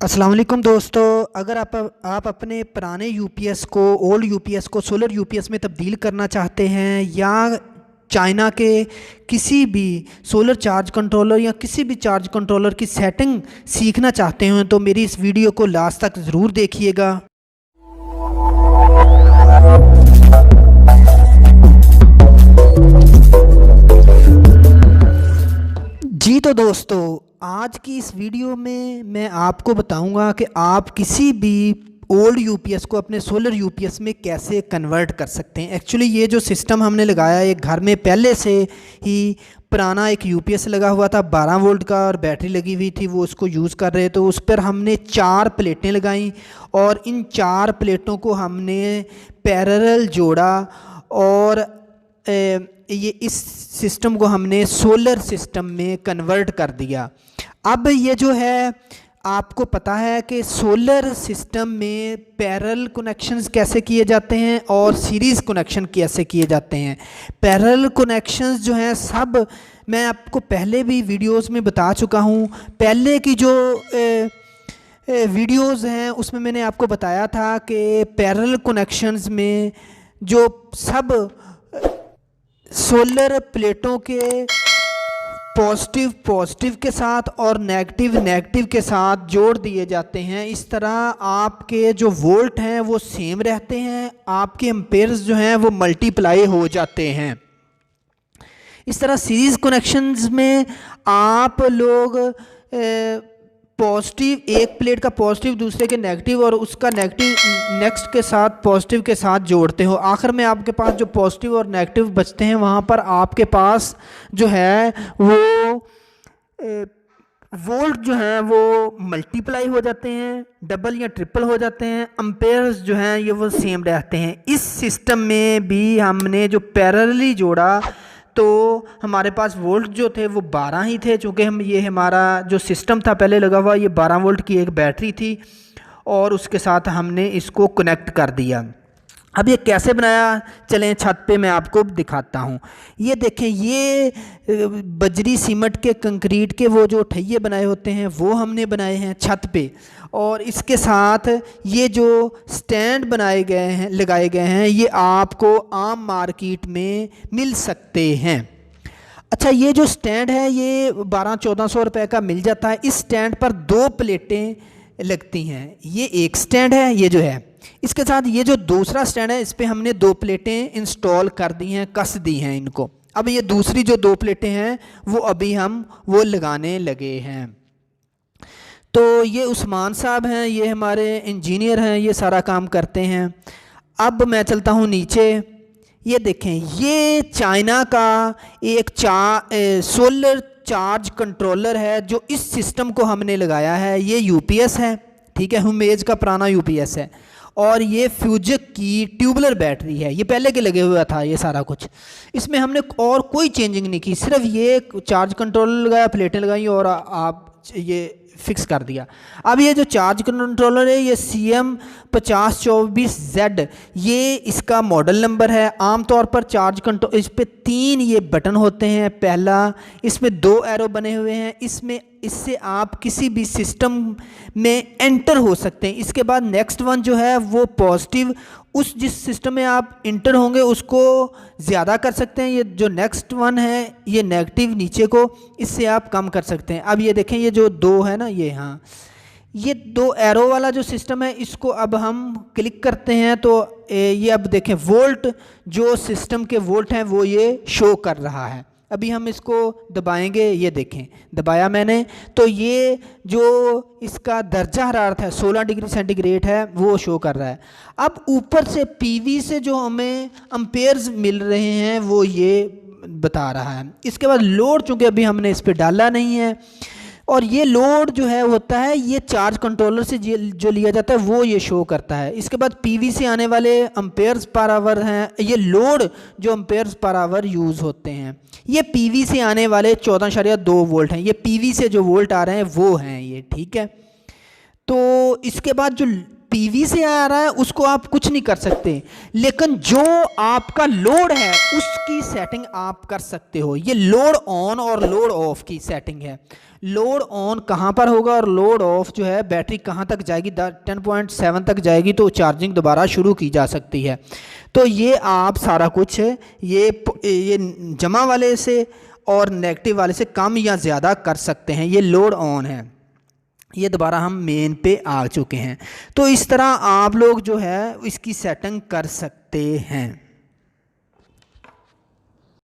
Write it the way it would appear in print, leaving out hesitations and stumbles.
अस्सलाम वालेकुम दोस्तों। अगर आप अपने पुराने यूपीएस को ओल्ड यूपीएस को सोलर यूपीएस में तब्दील करना चाहते हैं या चाइना के किसी भी सोलर चार्ज कंट्रोलर या किसी भी चार्ज कंट्रोलर की सेटिंग सीखना चाहते हैं तो मेरी इस वीडियो को लास्ट तक ज़रूर देखिएगा। जी तो दोस्तों, आज की इस वीडियो में मैं आपको बताऊंगा कि आप किसी भी ओल्ड यूपीएस को अपने सोलर यूपीएस में कैसे कन्वर्ट कर सकते हैं। एक्चुअली ये जो सिस्टम हमने लगाया है, घर में पहले से ही पुराना एक यूपीएस लगा हुआ था 12 वोल्ट का और बैटरी लगी हुई थी, वो उसको यूज़ कर रहे। तो उस पर हमने 4 प्लेटें लगाई और इन 4 प्लेटों को हमने पैरेलल जोड़ा और ये इस सिस्टम को हमने सोलर सिस्टम में कन्वर्ट कर दिया। अब ये जो है, आपको पता है कि सोलर सिस्टम में पैरेलल कनेक्शंस कैसे किए जाते हैं और सीरीज़ कनेक्शन कैसे किए जाते हैं। पैरेलल कनेक्शंस जो हैं सब मैं आपको पहले भी वीडियोस में बता चुका हूँ। पहले की जो वीडियोस हैं उसमें मैंने आपको बताया था कि पैरेलल कनेक्शंस में जो सब सोलर प्लेटों के पॉजिटिव के साथ और नेगेटिव के साथ जोड़ दिए जाते हैं। इस तरह आपके जो वोल्ट हैं वो सेम रहते हैं, आपके एम्पेयर्स जो हैं वो मल्टीप्लाई हो जाते हैं। इस तरह सीरीज़ कनेक्शंस में आप लोग पॉजिटिव, एक प्लेट का पॉजिटिव दूसरे के नेगेटिव और उसका नेगेटिव नेक्स्ट के साथ पॉजिटिव के साथ जोड़ते हो। आखिर में आपके पास जो पॉजिटिव और नेगेटिव बचते हैं वहाँ पर आपके पास जो है वो वोल्ट जो हैं वो मल्टीप्लाई हो जाते हैं, डबल या ट्रिपल हो जाते हैं, एम्पेयर्स जो हैं ये वो सेम रहते हैं। इस सिस्टम में भी हमने जो पैरेलली जोड़ा तो हमारे पास वोल्ट जो थे वो 12 ही थे, चूँकि ये हमारा जो सिस्टम था पहले लगा हुआ ये 12 वोल्ट की एक बैटरी थी और उसके साथ हमने इसको कनेक्ट कर दिया। अब ये कैसे बनाया, चलें छत पे मैं आपको दिखाता हूँ। ये देखें, ये बजरी सीमेंट के कंक्रीट के वो जो ठैये बनाए होते हैं वो हमने बनाए हैं छत पे, और इसके साथ ये जो स्टैंड बनाए गए हैं, लगाए गए हैं, ये आपको आम मार्केट में मिल सकते हैं। अच्छा, ये जो स्टैंड है ये 1200-1400 रुपये का मिल जाता है। इस स्टैंड पर 2 प्लेटें लगती हैं। ये एक स्टैंड है, ये जो है। इसके साथ ये जो दूसरा स्टैंड है इस पर हमने 2 प्लेटें इंस्टॉल कर दी हैं, कस दी हैं इनको। अब ये दूसरी जो 2 प्लेटें हैं वो अभी हम वो लगाने लगे हैं। तो ये उस्मान साहब हैं, ये हमारे इंजीनियर हैं, ये सारा काम करते हैं। अब मैं चलता हूँ नीचे। ये देखें, ये चाइना का एक सोलर चार्ज कंट्रोलर है जो इस सिस्टम को हमने लगाया है। ये यूपीएस है, ठीक है, हुमेज का पुराना यूपीएस है और ये फ्यूजिक की ट्यूबुलर बैटरी है। ये पहले के लगे हुआ था ये सारा कुछ, इसमें हमने और कोई चेंजिंग नहीं की, सिर्फ ये चार्ज कंट्रोलर लगाया, प्लेटें लगाई और आप ये फिक्स कर दिया। अब ये जो चार्ज कंट्रोलर है ये CM5024Z, ये इसका मॉडल नंबर है। आमतौर पर चार्ज कंट्रोल इस पे 3 ये बटन होते हैं। पहला, इसमें 2 एरो बने हुए हैं, इससे आप किसी भी सिस्टम में एंटर हो सकते हैं। इसके बाद नेक्स्ट वन जो है वो पॉजिटिव, उस जिस सिस्टम में आप इंटर होंगे उसको ज़्यादा कर सकते हैं। ये जो नेक्स्ट वन है ये नेगेटिव नीचे को, इससे आप कम कर सकते हैं। अब ये देखें, ये जो 2 है ना, ये हाँ, ये 2 एरो वाला जो सिस्टम है इसको अब हम क्लिक करते हैं तो ये अब देखें वोल्ट, जो सिस्टम के वोल्ट हैं वो ये शो कर रहा है। अभी हम इसको दबाएंगे, ये देखें दबाया मैंने तो ये जो इसका दर्जा हरारत है 16 डिग्री सेंटीग्रेड है वो शो कर रहा है। अब ऊपर से पीवी से जो हमें एम्पेयर्स मिल रहे हैं वो ये बता रहा है। इसके बाद लोड, चूँकि अभी हमने इस पर डाला नहीं है, और ये लोड जो है होता है ये चार्ज कंट्रोलर से जो लिया जाता है वो ये शो करता है। इसके बाद पीवी से आने वाले एम्पेयर्स पर आवर हैं, ये लोड जो एम्पेयर्स पर आवर यूज़ होते हैं। ये पीवी से आने वाले 14.2 वोल्ट हैं, ये पीवी से जो वोल्ट आ रहे हैं वो हैं ये, ठीक है। तो इसके बाद जो पीवी से आ रहा है उसको आप कुछ नहीं कर सकते, लेकिन जो आपका लोड है उसकी सेटिंग आप कर सकते हो। ये लोड ऑन और लोड ऑफ की सेटिंग है। लोड ऑन कहाँ पर होगा और लोड ऑफ जो है बैटरी कहाँ तक जाएगी, 10.7 तक जाएगी तो चार्जिंग दोबारा शुरू की जा सकती है। तो ये आप सारा कुछ ये जमा वाले से और नेगेटिव वाले से कम या ज़्यादा कर सकते हैं। ये लोड ऑन है, ये दोबारा हम मेन पे आ चुके हैं। तो इस तरह आप लोग जो है इसकी सेटिंग कर सकते हैं।